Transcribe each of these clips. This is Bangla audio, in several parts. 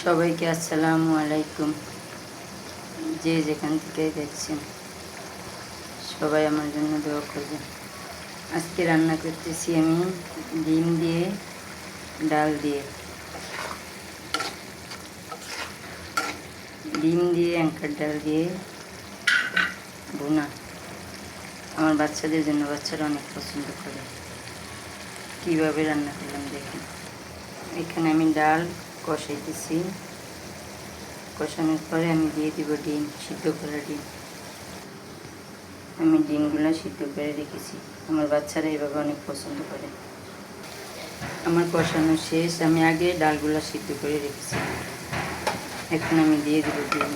সবাইকে আসসালামু আলাইকুম। যে যেখান থেকে দেখছেন সবাই আমার জন্য দোয়া করবেন। আজকে রান্না করতেছি আমি ডিম দিয়ে ডাল দিয়ে, ডিম দিয়ে অ্যাঙ্কার ডাল দিয়ে ভুনা। আমার বাচ্চাদের জন্য, বাচ্চারা অনেক পছন্দ করে। কীভাবে রান্না করলাম দেখুন। এখানে আমি ডাল কষাইতেছি, কষানোর পরে আমি দিয়ে দিব ডিম, সিদ্ধ করা ডিম। আমি ডিমগুলো সিদ্ধ করে রেখেছি, আমার বাচ্চারা এভাবে অনেক পছন্দ করে। আমার কষানো শেষ, আমি আগে ডালগুলো সিদ্ধ করে রেখেছি। এখন আমি দিয়ে দেব ডিম।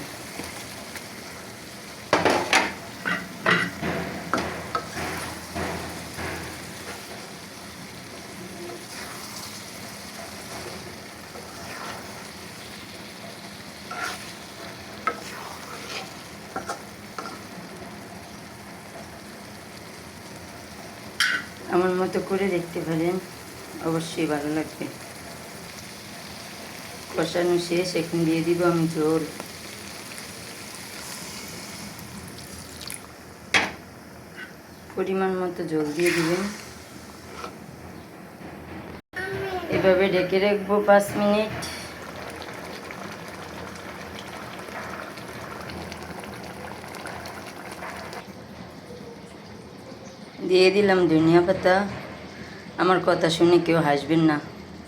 আমার মতো করে দেখতে পারেন, অবশ্যই ভালো লাগবে। কষানো শেষ, এখন দিয়ে দিব আমি ঝোল। পরিমাণ মতো ঝোল দিয়ে দিবেন। এভাবে ঢেকে রাখবো 5 মিনিট। দিয়ে দিলাম ধনিয়া পাতা। আমার কথা শুনে কেউ হাসবেন না,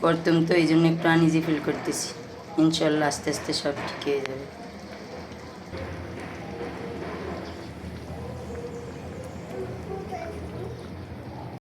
প্রথম তো এই জন্য একটু আনইজি ফিল করতেছি। ইনশাল্লাহ আস্তে আস্তে সব ঠিক হয়ে যাবে।